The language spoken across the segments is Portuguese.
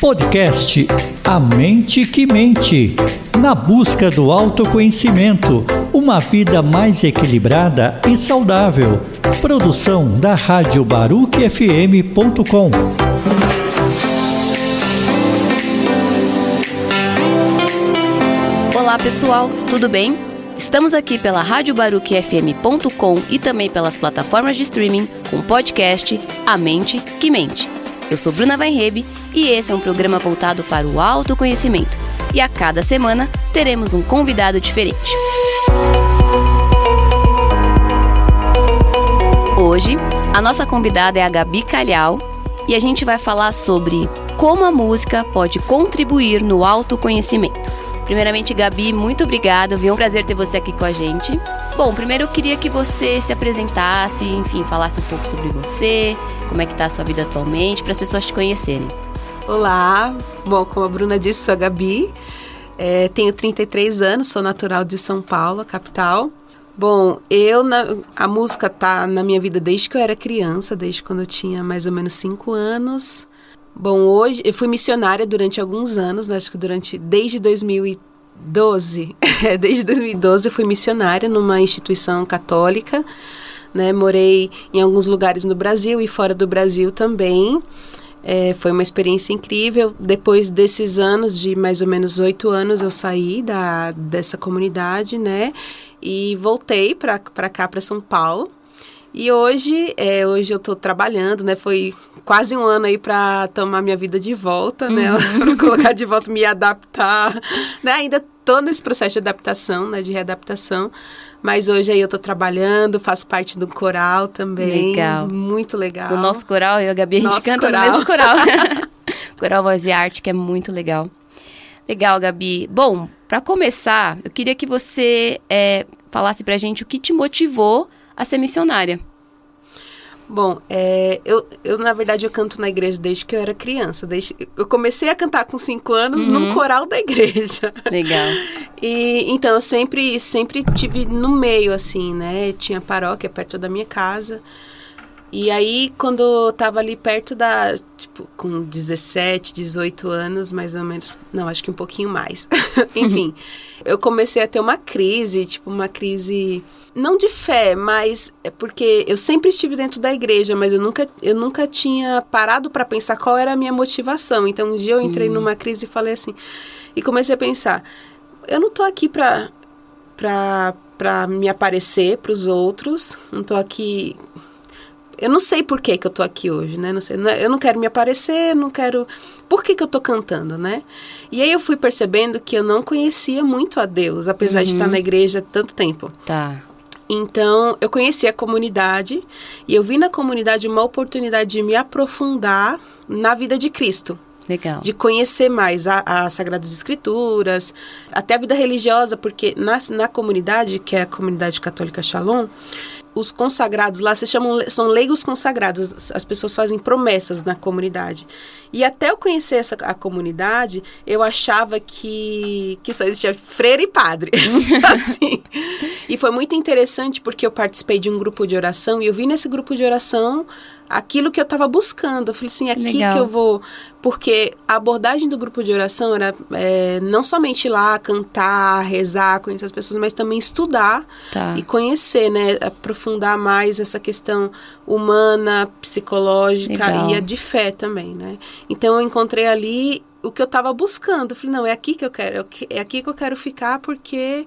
Podcast A Mente que Mente. Na busca do autoconhecimento, uma vida mais equilibrada e saudável. Produção da Rádio BaruchFM.com. Olá pessoal, tudo bem? Estamos aqui pela Rádio BaruchFM.com e também pelas plataformas de streaming com o podcast A Mente que Mente. Eu sou Bruna Weinrebe e esse é um programa voltado para o autoconhecimento. E a cada semana teremos um convidado diferente. Hoje, a nossa convidada é a Gabi Calhau e a gente vai falar sobre como a música pode contribuir no autoconhecimento. Primeiramente, Gabi, muito obrigada, viu? É um prazer ter você aqui com a gente. Bom, primeiro eu queria que você se apresentasse, enfim, falasse um pouco sobre você, como é que tá a sua vida atualmente, para as pessoas te conhecerem. Olá, bom, como a Bruna disse, sou a Gabi, tenho 33 anos, sou natural de São Paulo, capital. Bom, a música tá na minha vida desde que eu era criança, desde quando eu tinha mais ou menos 5 anos. Bom, hoje eu fui missionária durante alguns anos, né? Acho que desde 2012, desde 2012 eu fui missionária numa instituição católica, né? Morei em alguns lugares no Brasil e fora do Brasil também. Foi uma experiência incrível. Depois desses anos, de mais ou menos 8 anos, eu saí dessa comunidade, né? E voltei para cá, para São Paulo. E hoje eu estou trabalhando, né? Foi quase um ano aí para tomar minha vida de volta, né? Para colocar de volta, me adaptar, né? Ainda estou nesse processo de adaptação, né? De readaptação. Mas hoje aí eu estou trabalhando, faço parte do coral também. Legal. Muito legal. O nosso coral, eu e a Gabi, a gente canta coral. no mesmo coral. Coral Voz e Arte, que é muito legal. Legal, Gabi. Bom, para começar, eu queria que você falasse pra gente o que te motivou a ser missionária. Bom, eu na verdade eu canto na igreja desde que eu era criança. Eu comecei a cantar com 5 anos num coral da igreja. Legal. E então eu sempre tive no meio, assim, né? Tinha paróquia perto da minha casa. E aí, quando eu tava ali perto com 17, 18 anos, mais ou menos, não, acho que um pouquinho mais. Enfim, eu comecei a ter uma crise, não de fé, mas é porque eu sempre estive dentro da igreja, mas eu nunca tinha parado para pensar qual era a minha motivação. Então, um dia eu entrei numa crise e falei assim, e comecei a pensar, eu não tô aqui para me aparecer para os outros, não tô aqui... Eu não sei por que eu tô aqui hoje, né? Não sei, eu não quero me aparecer, não quero... Por que eu tô cantando, né? E aí eu fui percebendo que eu não conhecia muito a Deus, apesar de estar na igreja há tanto tempo. Tá. Então, eu conheci a comunidade e eu vi na comunidade uma oportunidade de me aprofundar na vida de Cristo. Legal. De conhecer mais as Sagradas Escrituras, até a vida religiosa, porque na comunidade, que é a comunidade católica Shalom, os consagrados lá são leigos consagrados, as pessoas fazem promessas na comunidade. E até eu conhecer a comunidade, eu achava que só existia freira e padre. Assim. E foi muito interessante porque eu participei de um grupo de oração e eu vi nesse grupo de oração aquilo que eu estava buscando. Eu falei assim, aqui Legal. que eu vou... Porque a abordagem do grupo de oração era não somente ir lá cantar, rezar, conhecer as pessoas, mas também estudar e conhecer, né? Aprofundar mais essa questão humana, psicológica. Legal. E a de fé também, né? Então eu encontrei ali o que eu estava buscando. Eu falei, não, é aqui que eu quero, é aqui que eu quero ficar, porque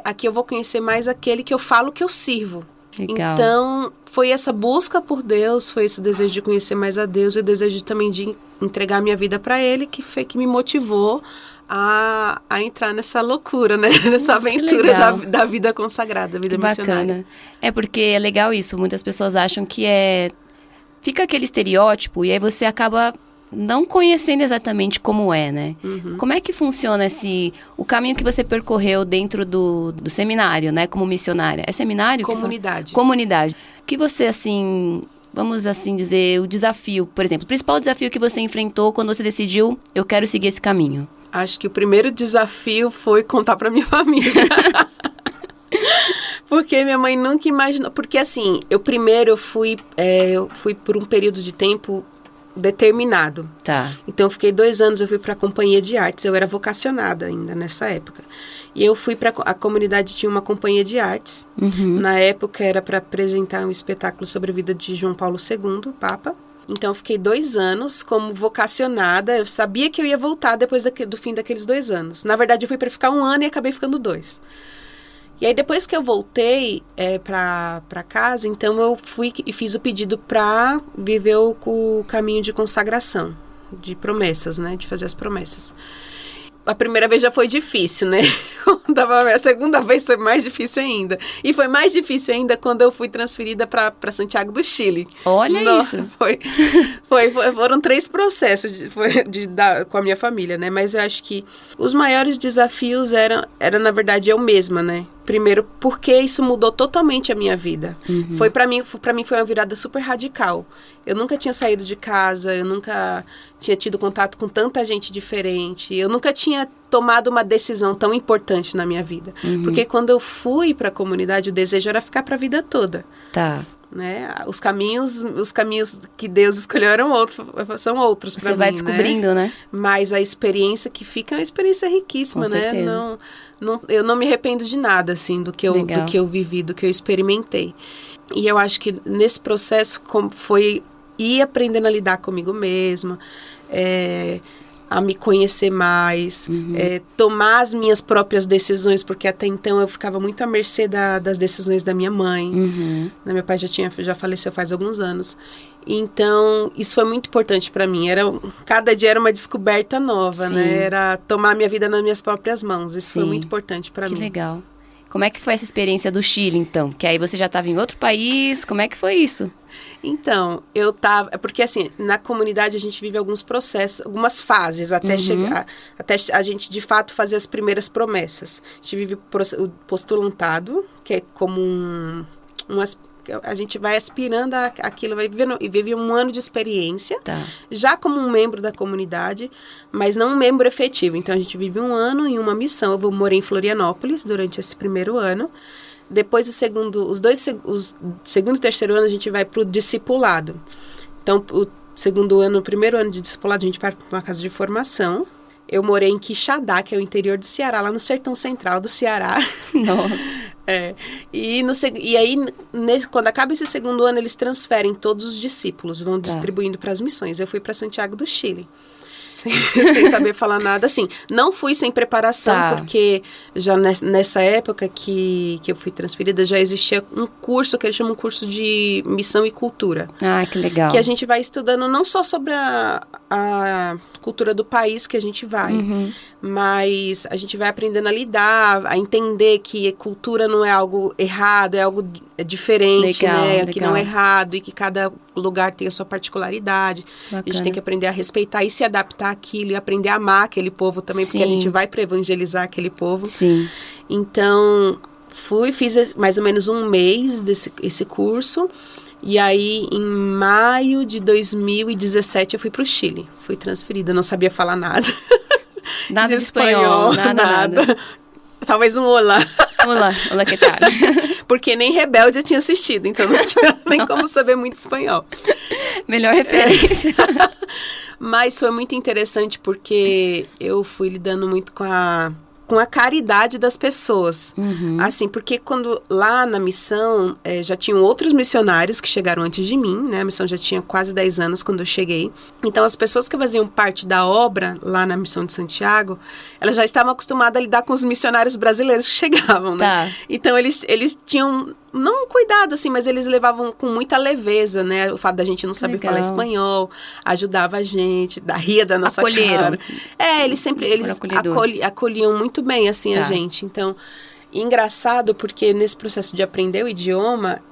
aqui eu vou conhecer mais aquele que eu falo que eu sirvo. Legal. Então, foi essa busca por Deus, foi esse desejo de conhecer mais a Deus e o desejo também de entregar minha vida para Ele, que me motivou a entrar nessa loucura, né? Nessa aventura da vida consagrada, da vida missionária. Bacana. É porque é legal isso, muitas pessoas acham que fica aquele estereótipo e aí você acaba não conhecendo exatamente como é, né? Como é que funciona o caminho que você percorreu dentro do seminário, né? Como missionária? É seminário? Comunidade. Comunidade. Que você, assim, vamos assim dizer, o desafio, por exemplo, o principal desafio que você enfrentou quando você decidiu, eu quero seguir esse caminho? Acho que o primeiro desafio foi contar para minha família. Porque minha mãe nunca imaginou... Porque, assim, eu fui por um período de tempo determinado. Tá. Então, eu fiquei 2 anos, eu fui para a companhia de artes, eu era vocacionada ainda nessa época. E eu fui para a comunidade, tinha uma companhia de artes. Na época, era para apresentar um espetáculo sobre a vida de João Paulo II, Papa. Então, eu fiquei 2 anos como vocacionada. Eu sabia que eu ia voltar depois do fim daqueles 2 anos. Na verdade, eu fui para ficar 1 ano e acabei ficando 2. E aí, depois que eu voltei para casa, então eu fui e fiz o pedido para viver o caminho de consagração, de promessas, né? De fazer as promessas. A primeira vez já foi difícil, né? A segunda vez foi mais difícil ainda. E foi mais difícil ainda quando eu fui transferida para Santiago do Chile. Olha isso! Foram 3 processos com a minha família, né? Mas eu acho que os maiores desafios eram na verdade, eu mesma, né? Primeiro, porque isso mudou totalmente a minha vida. Para mim foi uma virada super radical. Eu nunca tinha saído de casa, eu nunca tinha tido contato com tanta gente diferente. Eu nunca tinha tomado uma decisão tão importante na minha vida. Porque quando eu fui para a comunidade, o desejo era ficar para a vida toda. Tá. Né? Os caminhos que Deus escolheu são outros para mim. Você vai descobrindo, né? Mas a experiência que fica é uma experiência riquíssima, com né? certeza. Eu não me arrependo de nada, assim, do que eu vivi, do que eu experimentei. E eu acho que nesse processo foi ir aprendendo a lidar comigo mesma, a me conhecer mais, tomar as minhas próprias decisões, porque até então eu ficava muito à mercê das decisões da minha mãe. Meu pai já faleceu faz alguns anos. Então, isso foi muito importante para mim. Cada dia era uma descoberta nova, Sim. né? Era tomar minha vida nas minhas próprias mãos. Isso Sim. foi muito importante para mim. Que legal. Como é que foi essa experiência do Chile, então? Que aí você já estava em outro país, como é que foi isso? Então, porque assim, na comunidade a gente vive alguns processos, algumas fases até chegar, até a gente de fato fazer as primeiras promessas. A gente vive o postulantado, que é como a gente vai aspirando aquilo, vive 1 ano de experiência, Tá. já como um membro da comunidade, mas não um membro efetivo. Então, a gente vive 1 ano em uma missão. Eu morei em Florianópolis durante esse primeiro ano. Depois, o segundo e 3º ano, a gente vai para o discipulado. Então, o primeiro ano de discipulado, a gente vai para uma casa de formação. Eu morei em Quixadá, que é o interior do Ceará, lá no sertão central do Ceará. Nossa. E aí, quando acaba esse 2º ano, eles transferem todos os discípulos, vão distribuindo para as missões. Eu fui para Santiago do Chile. Sem saber falar nada, assim, não fui sem preparação, porque já nessa época que eu fui transferida, já existia um curso que eles chamam de curso de missão e cultura. Ah, que legal. Que a gente vai estudando não só sobre a cultura do país que a gente vai, mas a gente vai aprendendo a lidar, a entender que cultura não é algo errado, é algo diferente, legal, né? Legal. Que não é errado e que cada lugar tem a sua particularidade. Bacana. A gente tem que aprender a respeitar e se adaptar àquilo e aprender a amar aquele povo também, Sim. porque a gente vai para evangelizar aquele povo. Sim. Então, fiz mais ou menos 1 mês esse curso. E aí, em maio de 2017, eu fui para o Chile. Fui transferida, não sabia falar nada. Nada de espanhol, nada. Talvez um olá. Olá, que tal? Porque nem Rebelde eu tinha assistido, então não tinha nem como saber muito espanhol. Melhor referência. Mas foi muito interessante porque eu fui lidando muito com a caridade das pessoas. Assim, porque quando lá na missão, já tinham outros missionários que chegaram antes de mim, né? A missão já tinha quase 10 anos quando eu cheguei. Então, as pessoas que faziam parte da obra lá na missão de Santiago, elas já estavam acostumadas a lidar com os missionários brasileiros que chegavam, né? Tá. Então, eles tinham, não um cuidado, assim, mas eles levavam com muita leveza, né? O fato da gente não saber Legal. falar espanhol, ajudava a gente, ria da nossa Acolheram. cara. Eles acolhiam muito bem, assim, a gente. Então, engraçado porque nesse processo de aprender o idioma,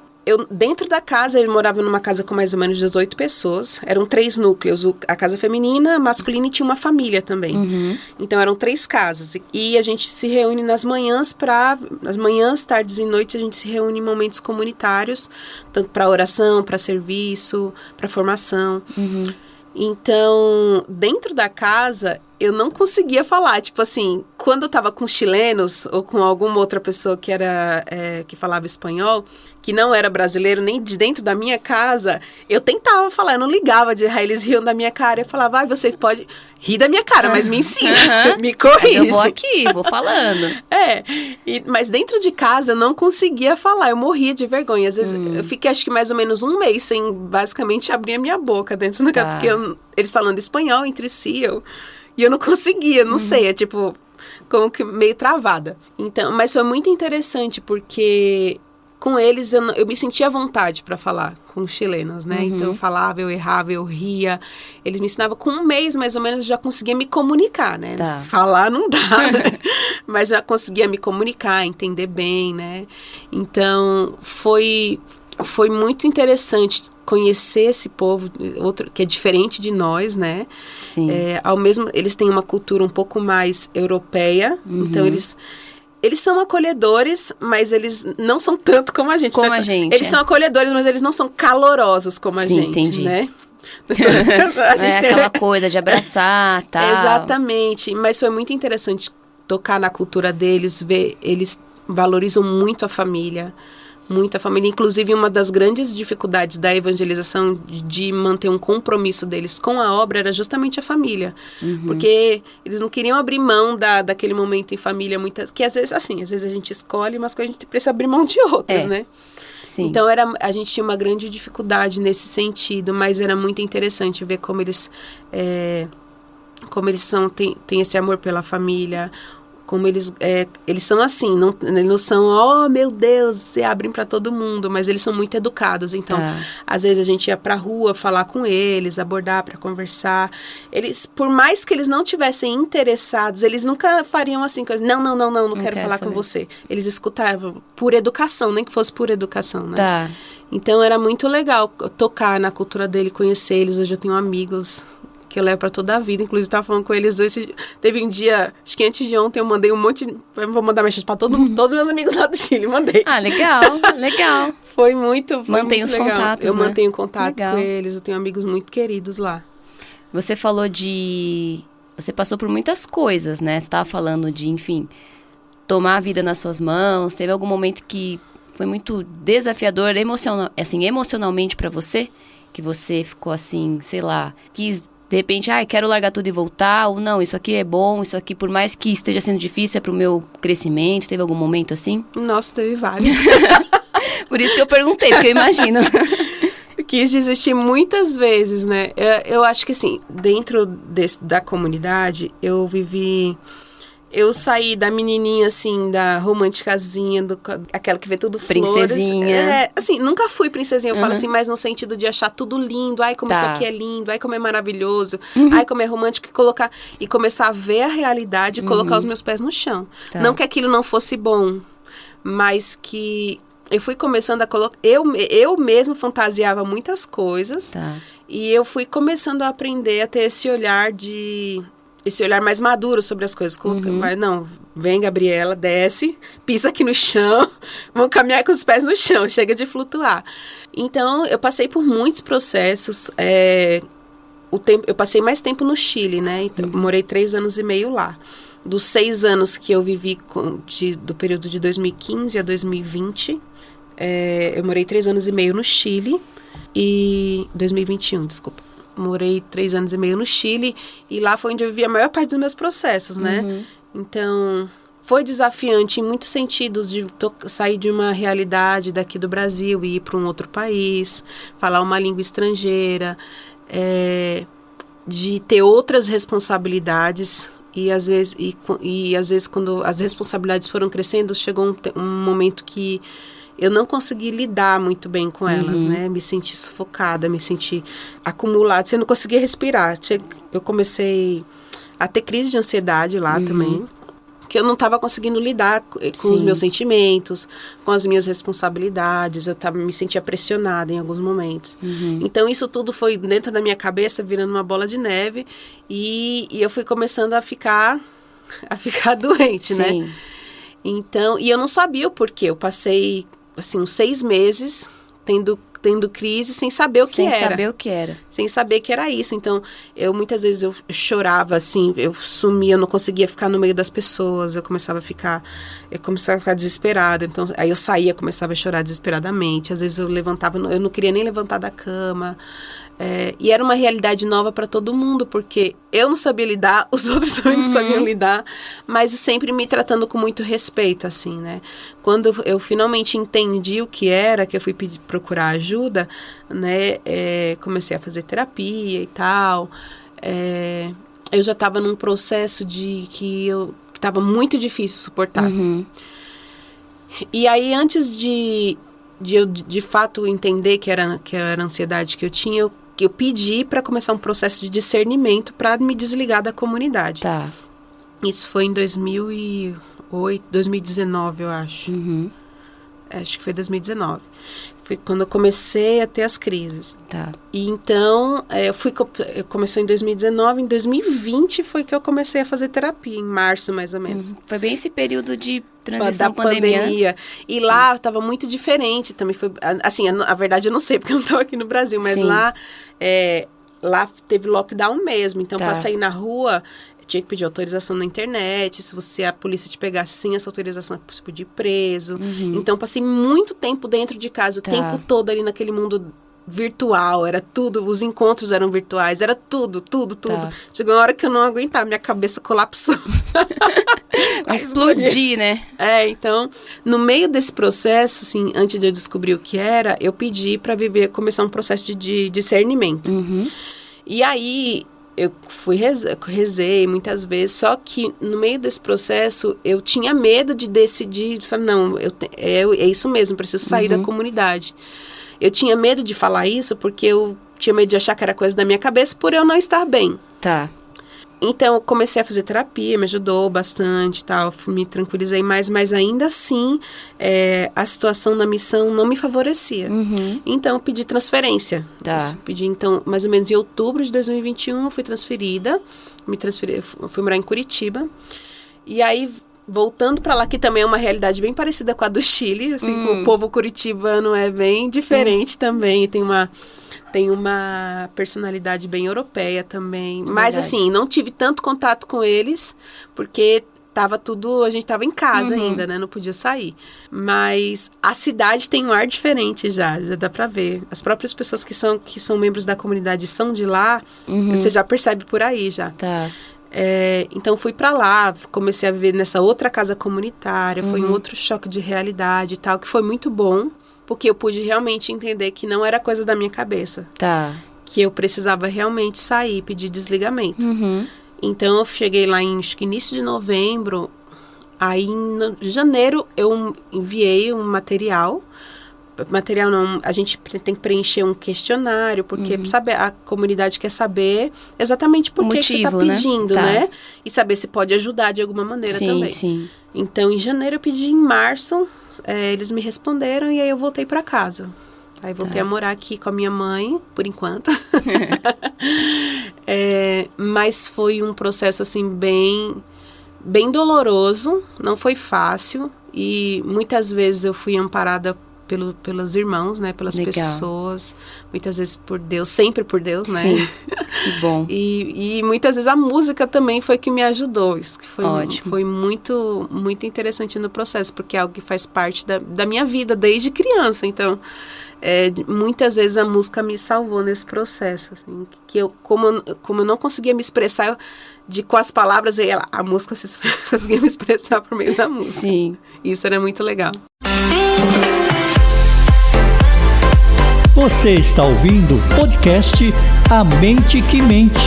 dentro da casa, eu morava numa casa com mais ou menos 18 pessoas. Eram 3 núcleos, a casa feminina, a masculina e tinha uma família também. Então, eram 3 casas. E a gente se reúne nas manhãs, tardes e noites, a gente se reúne em momentos comunitários, tanto para oração, para serviço, para formação. Então, dentro da casa, eu não conseguia falar. Tipo assim, quando eu tava com chilenos ou com alguma outra pessoa que era que falava espanhol, que não era brasileiro, nem de dentro da minha casa, eu tentava falar, eu não ligava de eles riam da minha cara. Eu falava, vocês podem rir da minha cara, mas me ensina, me corrige. Mas eu vou aqui, vou falando. Mas dentro de casa eu não conseguia falar, eu morria de vergonha. Às vezes eu fiquei acho que mais ou menos um mês sem basicamente abrir a minha boca dentro do carro, porque eles falando espanhol entre si, e eu não conseguia, não sei, é tipo, como que meio travada. Então, mas foi muito interessante, porque com eles eu me sentia à vontade para falar com os chilenos, né? Então eu falava, eu errava, eu ria. Eles me ensinavam, com um mês mais ou menos, eu já conseguia me comunicar, né? Tá. Falar não dá, né? Mas já conseguia me comunicar, entender bem, né? Então foi muito interessante conhecer esse povo, outro que é diferente de nós, né? Sim. Eles têm uma cultura um pouco mais europeia, então eles são acolhedores, mas eles não são tanto como a gente. Como a gente. Eles são acolhedores, mas eles não são calorosos como a gente, entendi. Né? A gente tem aquela coisa de abraçar, tal. Exatamente, mas foi muito interessante tocar na cultura deles, ver, eles valorizam muito a família. Muita família, inclusive uma das grandes dificuldades da evangelização de manter um compromisso deles com a obra era justamente a família, porque eles não queriam abrir mão daquele momento em família, que às vezes a gente escolhe umas coisas, a gente precisa abrir mão de outras, né? Sim. Então a gente tinha uma grande dificuldade nesse sentido, mas era muito interessante ver como eles têm esse amor pela família, como eles são assim, eles não são, oh meu Deus, se abrem para todo mundo, mas eles são muito educados, então às vezes a gente ia pra rua falar com eles, abordar para conversar, eles, por mais que eles não tivessem interessados, eles nunca fariam assim, não quero falar com você, eles escutavam por educação, nem que fosse por educação, né? Tá. Então era muito legal tocar na cultura dele, conhecer eles, hoje eu tenho amigos que eu levo pra toda a vida, inclusive tava falando com eles dois, teve um dia, acho que antes de ontem eu mandei um monte, vou mandar mensagem pra todos os meus amigos lá do Chile, mandei. Ah, legal. Foi muito Mantém os legal. contatos, eu né? mantenho contato Legal. com eles, eu tenho amigos muito queridos lá. Você falou você passou por muitas coisas, né? Você tava falando de, enfim, tomar a vida nas suas mãos, teve algum momento que foi muito desafiador emocionalmente pra você? Que você ficou assim, sei lá, quis de repente, quero largar tudo e voltar, ou não, isso aqui é bom, isso aqui, por mais que esteja sendo difícil, é pro meu crescimento. Teve algum momento assim? Nossa, teve vários. Por isso que eu perguntei, porque eu imagino. Quis desistir muitas vezes, né? Eu acho que, assim, dentro da comunidade, eu saí da menininha, assim, da românticazinha, aquela que vê tudo flores. Princesinha. Assim, nunca fui princesinha, eu falo assim, mas no sentido de achar tudo lindo. Ai, como isso aqui é lindo. Ai, como é maravilhoso. Ai, como é romântico. E começar a ver a realidade e colocar os meus pés no chão. Tá. Não que aquilo não fosse bom, mas que eu fui começando a colocar... Eu mesmo fantasiava muitas coisas. Tá. E eu fui começando a aprender a ter esse olhar mais maduro sobre as coisas. Vem, Gabriela, desce, pisa aqui no chão, vamos caminhar com os pés no chão, chega de flutuar. Então, eu passei por muitos processos. Eu passei mais tempo no Chile, né? Então, morei 3 anos e meio lá. Dos 6 anos que eu vivi do período de 2015 a 2020, eu morei 3 anos e meio no Chile e... 2021, desculpa. Morei 3 anos e meio no Chile e lá foi onde eu vivi a maior parte dos meus processos, né? Então, foi desafiante em muitos sentidos de sair de uma realidade daqui do Brasil e ir para um outro país, falar uma língua estrangeira, de ter outras responsabilidades e às vezes quando as responsabilidades foram crescendo, chegou um momento que eu não consegui lidar muito bem com elas, né? Me senti sufocada, me senti acumulada, eu não conseguia respirar. Eu comecei a ter crise de ansiedade lá também, que eu não estava conseguindo lidar com os meus sentimentos, com as minhas responsabilidades, me sentia pressionada em alguns momentos. Então, isso tudo foi dentro da minha cabeça, virando uma bola de neve, e eu fui começando a ficar doente, né? Então, e eu não sabia o porquê, eu passei... assim, uns 6 meses tendo tendo crise sem saber o que era. Sem saber o que era. Sem saber que era isso. Então, muitas vezes eu chorava, assim, eu sumia, eu não conseguia ficar no meio das pessoas, eu começava a ficar desesperada. Então, aí eu saía, começava a chorar desesperadamente. Às vezes eu levantava, eu não queria nem levantar da cama. E era uma realidade nova para todo mundo, porque eu não sabia lidar, os outros também não sabiam lidar, mas sempre me tratando com muito respeito, assim, né? Quando eu finalmente entendi o que era, que eu fui procurar ajuda, né? Comecei a fazer terapia e tal. Eu já estava num processo que estava muito difícil suportar. Uhum. E aí, antes de eu, de fato, entender que era a ansiedade que eu tinha, eu pedi para começar um processo de discernimento para me desligar da comunidade. Tá. Isso foi em 2008, 2019, eu acho. Uhum. Acho que foi 2019. Foi quando eu comecei a ter as crises. Tá. E então, começou em 2019, em 2020 foi que eu comecei a fazer terapia, em março mais ou menos. Foi bem esse período de transição da pandemia. E lá estava muito diferente também. Foi, assim, a verdade eu não sei, porque eu não estou aqui no Brasil, mas lá teve lockdown mesmo. Então, para sair na rua, tinha que pedir autorização na internet. Se a polícia te pegasse sem essa autorização, você podia ir preso. Uhum. Então, passei muito tempo dentro de casa, o tempo todo ali naquele mundo virtual, era tudo, os encontros eram virtuais, era tudo. Tá. Chegou uma hora que eu não aguentava, minha cabeça colapsou. Explodir, né? Então, no meio desse processo, assim, antes de eu descobrir o que era, eu pedi para começar um processo de discernimento. Uhum. E aí, eu rezei muitas vezes, só que no meio desse processo, eu tinha medo de decidir, de falar, não, é isso mesmo, preciso sair da comunidade. Eu tinha medo de falar isso porque eu tinha medo de achar que era coisa da minha cabeça por eu não estar bem. Tá. Então, eu comecei a fazer terapia, me ajudou bastante e tal, me tranquilizei mais, mas ainda assim, a situação da missão não me favorecia. Uhum. Então, eu pedi transferência. Tá. Então, mais ou menos em outubro de 2021, eu fui transferida, fui morar em Curitiba, e aí, voltando para lá, que também é uma realidade bem parecida com a do Chile, assim, o povo curitibano é bem diferente também, tem uma personalidade bem europeia também. Mas, assim, não tive tanto contato com eles, porque a gente tava em casa ainda, né? Não podia sair. Mas a cidade tem um ar diferente já dá pra ver. As próprias pessoas que são membros da comunidade são de lá, você já percebe por aí já. Tá. Então, fui pra lá, comecei a viver nessa outra casa comunitária, foi um outro choque de realidade e tal, que foi muito bom. Porque eu pude realmente entender que não era coisa da minha cabeça. Tá. Que eu precisava realmente sair, pedir desligamento. Uhum. Então, eu cheguei lá acho que início de novembro. Aí, em janeiro, eu enviei um material. Material não, a gente tem que preencher um questionário, porque sabe, a comunidade quer saber exatamente por que você está pedindo, né? E saber se pode ajudar de alguma maneira também. Sim. Então, em janeiro eu pedi, em março, eles me responderam e aí eu voltei para casa. Aí voltei a morar aqui com a minha mãe, por enquanto. Mas foi um processo, assim, bem doloroso, não foi fácil. E muitas vezes eu fui amparada pelos irmãos, né? Pelas pessoas. Muitas vezes por Deus, sempre por Deus, né? Sim, que bom. E muitas vezes a música também foi que me ajudou. Isso que Ótimo. Foi muito, muito interessante no processo, porque é algo que faz parte da minha vida desde criança. Então, muitas vezes a música me salvou nesse processo. Assim, que como eu não conseguia me expressar com as palavras, a música conseguia me expressar por meio da música. Sim. Isso era muito legal. Você está ouvindo o podcast A Mente que Mente.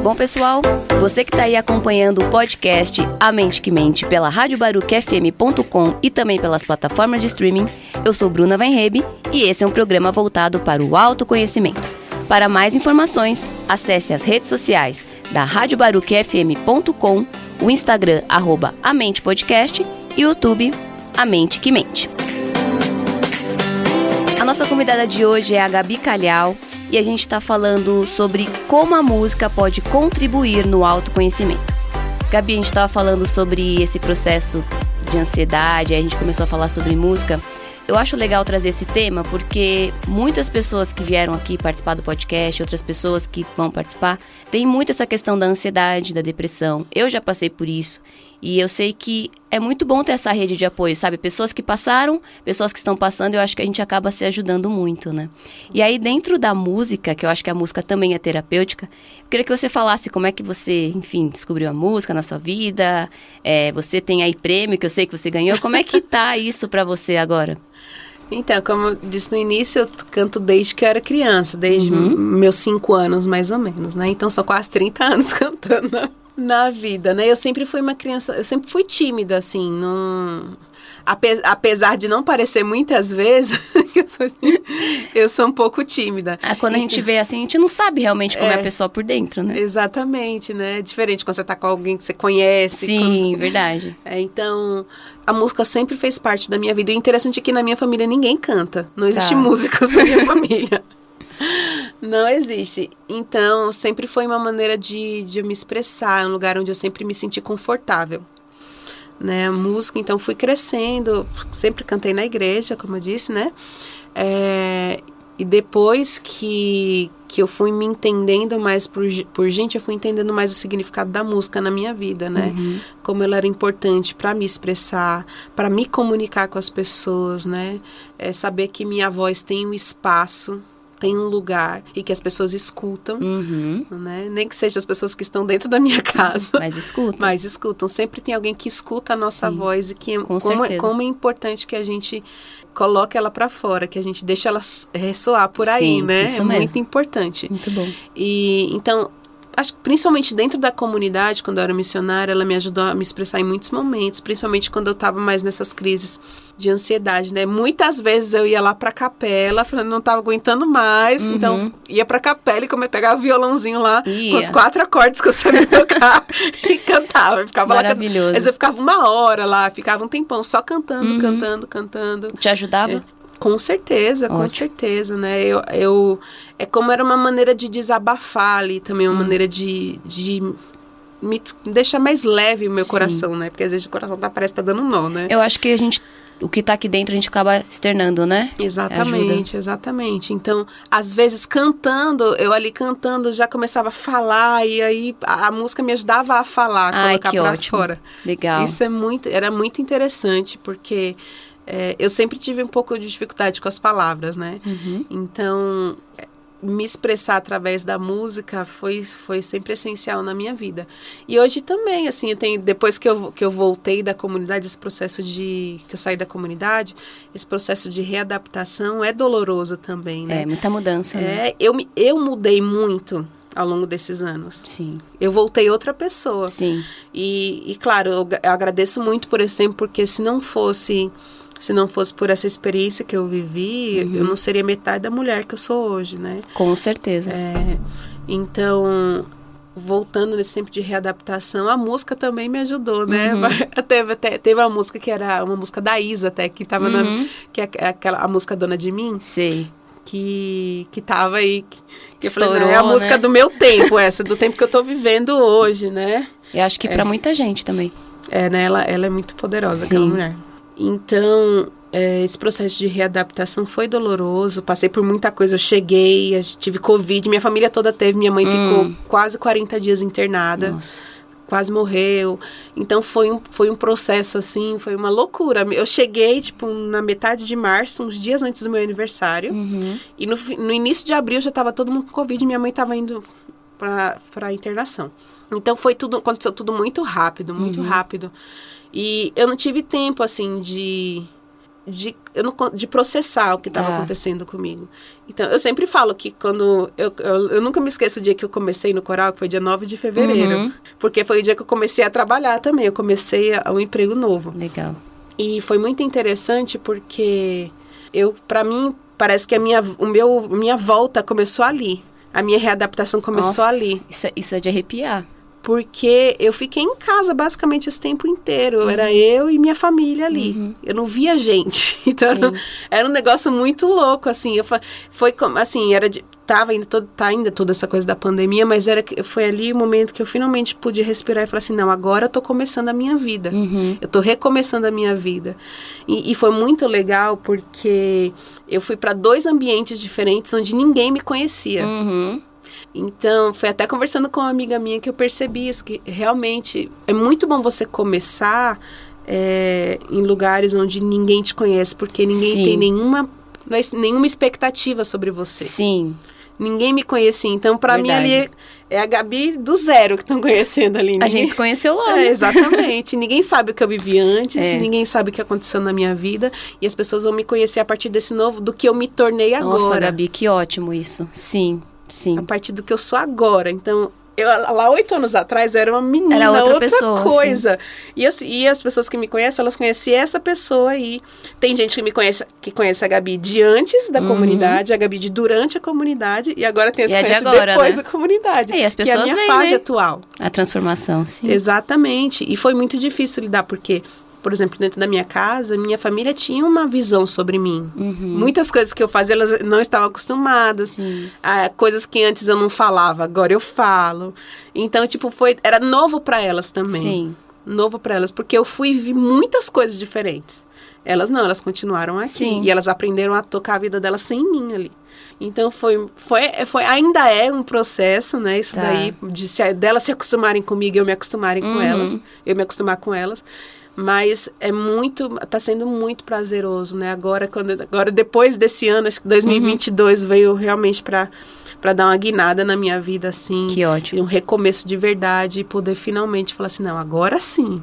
Bom, pessoal, você que está aí acompanhando o podcast A Mente que Mente pela radiobaruquefm.com e também pelas plataformas de streaming, eu sou Bruna Weinrebe e esse é um programa voltado para o autoconhecimento. Para mais informações, acesse as redes sociais da radiobaruquefm.com, o Instagram, @amentepodcast e o YouTube, A Mente que Mente. A nossa convidada de hoje é a Gabi Calhau e a gente está falando sobre como a música pode contribuir no autoconhecimento. Gabi, a gente estava falando sobre esse processo de ansiedade, aí a gente começou a falar sobre música. Eu acho legal trazer esse tema porque muitas pessoas que vieram aqui participar do podcast, outras pessoas que vão participar, tem muito essa questão da ansiedade, da depressão. Eu já passei por isso e eu sei que é muito bom ter essa rede de apoio, sabe? Pessoas que passaram, pessoas que estão passando, eu acho que a gente acaba se ajudando muito, né? E aí dentro da música, que eu acho que a música também é terapêutica, eu queria que você falasse como é que você, enfim, descobriu a música na sua vida, você tem aí prêmio, que eu sei que você ganhou, como é que tá isso pra você agora? Então, como eu disse no início, eu canto desde que eu era criança, desde meus 5 anos, mais ou menos, né? Então, são quase 30 anos cantando na vida, né? Eu sempre fui uma criança, eu sempre fui tímida, assim, não... Apesar de não parecer muitas vezes, eu sou um pouco tímida. Quando a gente vê assim, a gente não sabe realmente como é a pessoa por dentro, né? Exatamente, né? É diferente quando você tá com alguém que você conhece. Sim, verdade. Então, a música sempre fez parte da minha vida. E o interessante é que na minha família ninguém canta. Não existe músicos na minha família. Não existe. Então, sempre foi uma maneira de eu me expressar, um lugar onde eu sempre me senti confortável. Né, a música, então fui crescendo, sempre cantei na igreja, como eu disse, né, e depois que eu fui me entendendo mais por gente, eu fui entendendo mais o significado da música na minha vida, né, como ela era importante para me expressar, para me comunicar com as pessoas, né, saber que minha voz tem um espaço, tem um lugar e que as pessoas escutam, né? Nem que sejam as pessoas que estão dentro da minha casa. Mas escutam. Sempre tem alguém que escuta a nossa voz e que como é importante que a gente coloque ela para fora, que a gente deixe ela ressoar por aí, né? Isso é mesmo. Muito importante. Muito bom. E então, acho que principalmente dentro da comunidade, quando eu era missionária, ela me ajudou a me expressar em muitos momentos, principalmente quando eu estava mais nessas crises de ansiedade, né? Muitas vezes eu ia lá pra capela, não estava aguentando mais, então ia pra capela e pegava o violãozinho lá, com os 4 acordes que eu sabia tocar e cantava. Eu ficava maravilhoso. Lá, mas eu ficava 1 hora lá, ficava um tempão só cantando, cantando. Te ajudava? Com certeza, Ótimo. Com certeza, né? É como era uma maneira de desabafar ali, também uma maneira de me deixar mais leve o meu coração, né? Porque às vezes o coração parece que tá dando um nó, né? Eu acho que o que tá aqui dentro a gente acaba externando, né? Exatamente, exatamente. Então, às vezes eu ali cantando, já começava a falar e aí a música me ajudava a falar, a colocar pra fora. Legal. Isso era muito interessante, porque eu sempre tive um pouco de dificuldade com as palavras, né? Então, me expressar através da música foi sempre essencial na minha vida. E hoje também, assim, depois que eu voltei da comunidade, esse processo que eu saí da comunidade, esse processo de readaptação é doloroso também, né? Muita mudança, né? Eu mudei muito ao longo desses anos. Sim. Eu voltei outra pessoa. Sim. E claro, eu agradeço muito por esse tempo, porque se não fosse por essa experiência que eu vivi, eu não seria metade da mulher que eu sou hoje, né? Com certeza. Então, voltando nesse tempo de readaptação, a música também me ajudou, né? Teve uma música que era uma música da Isa até, que tava que é a música Dona de Mim. Sei. Que tava aí. Que estourou, eu falei, é a música, né, do meu tempo, do tempo que eu tô vivendo hoje, né? Eu acho que pra muita gente também. Né? Ela é muito poderosa, aquela mulher. Então, esse processo de readaptação foi doloroso. Passei por muita coisa. Eu cheguei, tive Covid. Minha família toda teve. Minha mãe ficou quase 40 dias internada. Nossa. Quase morreu. Então, foi um processo, assim, foi uma loucura. Eu cheguei, na metade de março, uns dias antes do meu aniversário. E no início de abril, já estava todo mundo com Covid. Minha mãe estava indo para internação. Então, aconteceu tudo muito rápido, muito rápido. E eu não tive tempo, assim, de processar o que estava acontecendo comigo. Então, eu sempre falo que quando... Eu nunca me esqueço o dia que eu comecei no coral, que foi dia 9 de fevereiro. Porque foi o dia que eu comecei a trabalhar também. Eu comecei um emprego novo. Legal. E foi muito interessante porque pra mim, parece que a minha volta começou ali. A minha readaptação começou ali. Isso é de arrepiar. porque eu fiquei em casa basicamente esse tempo inteiro. Era eu e minha família ali. Eu não via gente. Então, era um negócio muito louco, assim. Foi como, assim, tá ainda toda essa coisa da pandemia, mas foi ali o momento que eu finalmente pude respirar e falar assim, não, agora eu tô começando a minha vida. Eu tô recomeçando a minha vida. E foi muito legal porque eu fui para 2 ambientes diferentes onde ninguém me conhecia. Então, foi até conversando com uma amiga minha que eu percebi isso, que realmente é muito bom você começar em lugares onde ninguém te conhece, porque ninguém tem nenhuma expectativa sobre você. Sim. Ninguém me conhecia, então pra mim ali é a Gabi do zero que estão conhecendo ali. A gente se conheceu logo. Exatamente. Ninguém sabe o que eu vivi antes, ninguém sabe o que aconteceu na minha vida, e as pessoas vão me conhecer a partir desse novo, do que eu me tornei agora. Nossa, Gabi, que ótimo isso. Sim. A partir do que eu sou agora. Então, lá 8 anos atrás, eu era uma menina, era outra pessoa, coisa. Sim. E as pessoas que me conhecem, elas conhecem essa pessoa aí. Tem gente que conhece a Gabi de antes da comunidade, a Gabi de durante a comunidade, e agora tem as que conhecem depois da comunidade. E as pessoas que é a minha fase atual. A transformação, sim. Exatamente. E foi muito difícil lidar, porque... Por exemplo, dentro da minha casa, minha família tinha uma visão sobre mim. Muitas coisas que eu fazia, elas não estavam acostumadas. Coisas que antes eu não falava, agora eu falo. Então, tipo, era novo para elas também. Sim. Novo para elas, porque eu fui ver muitas coisas diferentes. Elas não, elas continuaram aqui. Sim. E elas aprenderam a tocar a vida delas sem mim ali. Então, ainda é um processo, né? Isso daí, delas se acostumarem comigo e eu me acostumarem com elas. Eu me acostumar com elas. Mas tá sendo muito prazeroso, né? Agora, depois desse ano, acho que 2022 veio realmente para dar uma guinada na minha vida, assim. Que ótimo. Um recomeço de verdade e poder finalmente falar assim, não, agora sim.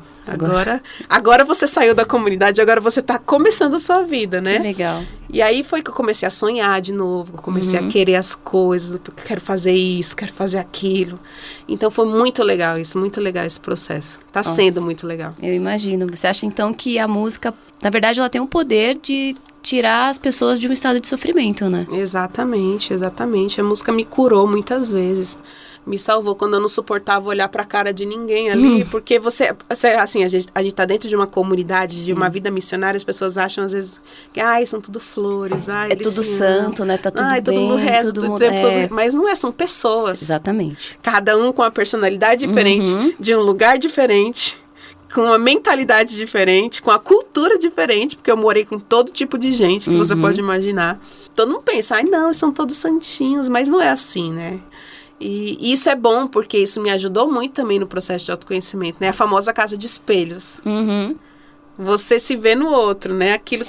Agora você saiu da comunidade, agora você tá começando a sua vida, né? Que legal. E aí foi que eu comecei a sonhar de novo, eu comecei a querer as coisas, quero fazer isso, quero fazer aquilo. Então foi muito legal esse processo. Tá sendo muito legal. Eu imagino. Você acha então que a música, na verdade, ela tem o poder de tirar as pessoas de um estado de sofrimento, né? Exatamente. A música me curou muitas vezes. Me salvou quando eu não suportava olhar pra cara de ninguém ali, porque assim, a gente tá dentro de uma comunidade, de uma vida missionária, as pessoas acham às vezes que, são tudo flores, é tudo santo, né, tá tudo bem, todo mundo resta todo do mundo, tempo, mas não são pessoas. Exatamente. Cada um com uma personalidade diferente, de um lugar diferente, com uma mentalidade diferente, com a cultura diferente, porque eu morei com todo tipo de gente que você pode imaginar. Todo mundo pensa, não, são todos santinhos, mas não é assim, né? E isso é bom, porque isso me ajudou muito também no processo de autoconhecimento, né? A famosa casa de espelhos. Você se vê no outro, né? Aquilo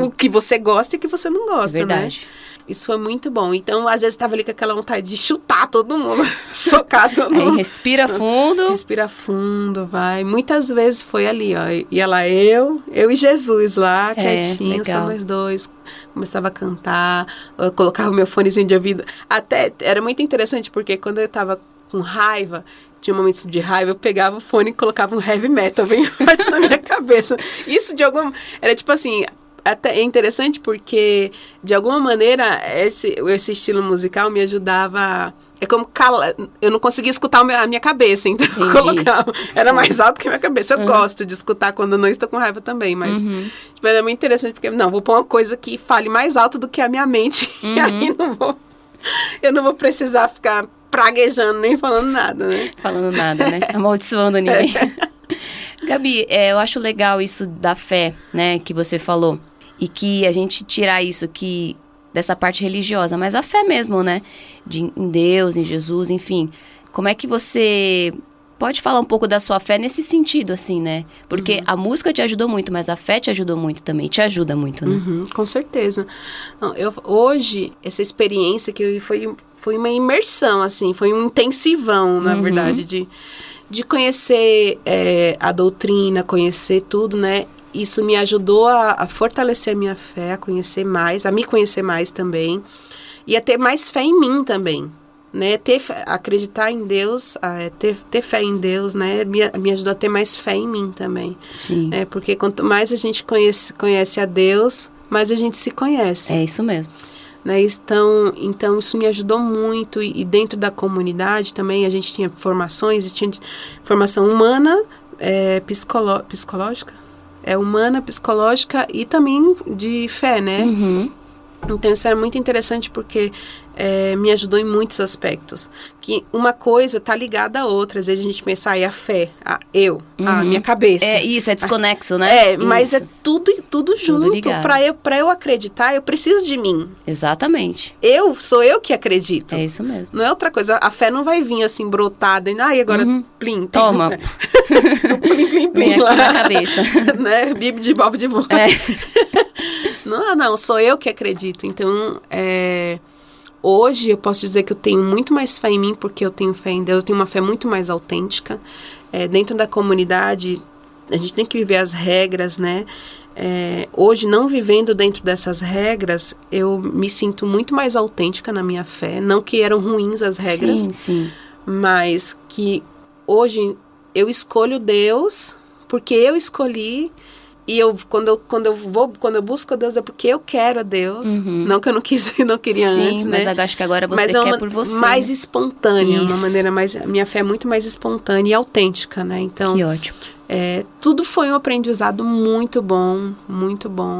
o que você gosta e o que você não gosta, verdade. Né? Isso foi muito bom. Então, às vezes, estava ali com aquela vontade de chutar todo mundo, socar todo mundo. Aí, respira fundo. Respira fundo, vai. Muitas vezes foi ali, ó. Ia lá eu e Jesus lá, quietinho, só nós dois. Começava a cantar, eu colocava o meu fonezinho de ouvido. Até, era muito interessante, porque quando eu estava com raiva, tinha momentos de raiva, eu pegava o fone e colocava um heavy metal bem forte na minha cabeça. Isso de alguma... Era tipo assim... Até é interessante porque, de alguma maneira, esse estilo musical me ajudava... É como eu não conseguia escutar a minha cabeça, então eu colocava. Era mais alto que a minha cabeça. Eu gosto de escutar quando eu não estou com raiva também, mas tipo, era muito interessante porque, vou pôr uma coisa que fale mais alto do que a minha mente. E aí eu não vou precisar ficar praguejando nem falando nada, né? Falando nada, né? Amaldiçoando ninguém. Gabi, eu acho legal isso da fé, né, que você falou. E que a gente tirar isso dessa parte religiosa, mas a fé mesmo, né? Em Deus, em Jesus, enfim. Como é que você pode falar um pouco da sua fé nesse sentido, assim, né? Porque a música te ajudou muito, mas a fé te ajudou muito também. Te ajuda muito, né? Com certeza. Não, hoje, essa experiência que eu foi uma imersão, assim. Foi um intensivão, na verdade, de conhecer a doutrina, conhecer tudo, né? Isso me ajudou a fortalecer a minha fé, a me conhecer mais também. E a ter mais fé em mim também, né? Acreditar em Deus, ter fé em Deus, né? Me ajudou a ter mais fé em mim também. Sim. Porque quanto mais a gente conhece a Deus, mais a gente se conhece. É isso mesmo. né? Então isso me ajudou muito, e dentro da comunidade também a gente tinha formações, e tinha formação humana, psicológica, humana, psicológica e também de fé, né? Uhum. Então isso era muito interessante porque me ajudou em muitos aspectos. Que uma coisa tá ligada à outra. Às vezes a gente pensa, a fé, a minha cabeça. Isso, é desconexo, né? Mas isso. é tudo junto. Para eu acreditar, eu preciso de mim. Exatamente. Sou eu que acredito. É isso mesmo. Não é outra coisa. A fé não vai vir assim, brotada. E agora, plim. Toma. Plim, Vem aqui lá. na cabeça. Né? Bib de bob de boa. Não, sou eu que acredito. Então, hoje eu posso dizer que eu tenho muito mais fé em mim, porque eu tenho fé em Deus, eu tenho uma fé muito mais autêntica. Dentro da comunidade, a gente tem que viver as regras, né? Hoje, não vivendo dentro dessas regras, eu me sinto muito mais autêntica na minha fé. Não que eram ruins as regras, sim. Mas que hoje eu escolho Deus, porque eu escolhi. E quando eu busco a Deus é porque eu quero a Deus. Não que eu não queria antes, né? Mas acho que agora você quer por você. Mais espontânea, uma maneira mais... Minha fé é muito mais espontânea e autêntica, né? Então, que ótimo. Tudo foi um aprendizado muito bom,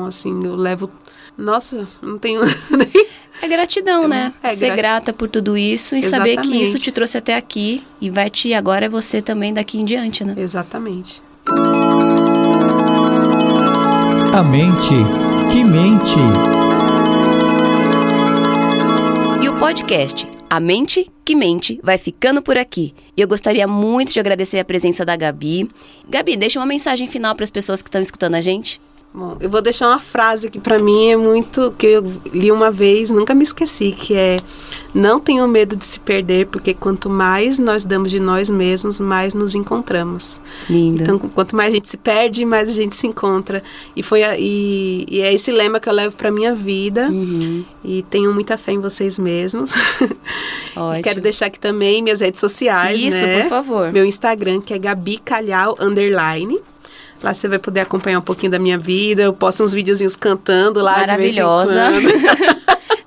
assim, eu levo... Nossa, não tenho nem... É gratidão, né? Ser grata por tudo isso e saber que isso te trouxe até aqui e agora é você também daqui em diante, né? Exatamente. A mente que mente. E o podcast A Mente que Mente vai ficando por aqui. E eu gostaria muito de agradecer a presença da Gabi. Gabi, deixa uma mensagem final para as pessoas que estão escutando a gente. Bom, eu vou deixar uma frase que para mim é muito... que eu li uma vez, nunca me esqueci, que é: não tenham medo de se perder, porque quanto mais nós damos de nós mesmos, mais nos encontramos. Lindo. Então, quanto mais a gente se perde, mais a gente se encontra. E é esse lema que eu levo para minha vida. E tenho muita fé em vocês mesmos. Ótimo. E quero deixar aqui também minhas redes sociais, isso, né? Por favor. Meu Instagram, que é Gabi Calhau _. Lá você vai poder acompanhar um pouquinho da minha vida. Eu posto uns videozinhos cantando lá. Maravilhosa. De vez em quando.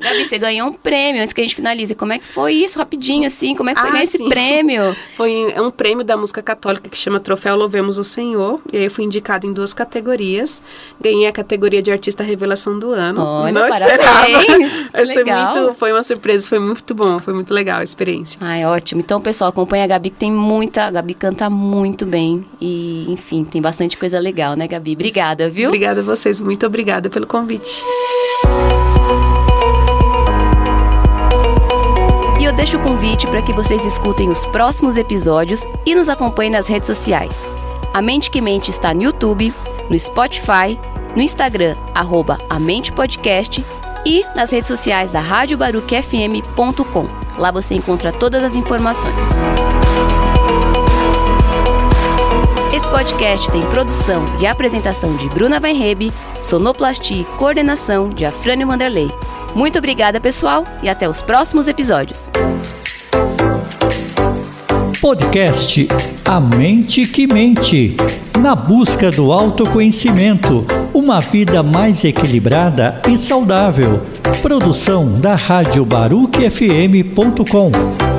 Gabi, você ganhou um prêmio antes que a gente finalize. Como é que foi isso, rapidinho, assim? Como é que foi ganhar esse prêmio? Foi um prêmio da música católica que chama Troféu Louvemos o Senhor. E aí eu fui indicada em 2 categorias. Ganhei a categoria de Artista Revelação do Ano. Olha, não parabéns. esperava. Foi uma surpresa, foi muito bom. Foi muito legal a experiência. Ai, ótimo. Então, pessoal, acompanha a Gabi, que a Gabi canta muito bem. E, enfim, tem bastante coisa legal, né, Gabi? Obrigada, viu? Obrigada a vocês. Muito obrigada pelo convite. E eu deixo o convite para que vocês escutem os próximos episódios e nos acompanhem nas redes sociais. A Mente que Mente está no YouTube, no Spotify, no Instagram, @amentepodcast e nas redes sociais da radiobaruquefm.com. Lá você encontra todas as informações. Esse podcast tem produção e apresentação de Bruna Weinrebe, sonoplastia e coordenação de Afrânio Vanderlei. Muito obrigada, pessoal, e até os próximos episódios. Podcast A Mente que Mente. Na busca do autoconhecimento, uma vida mais equilibrada e saudável. Produção da radiobaruquefm.com.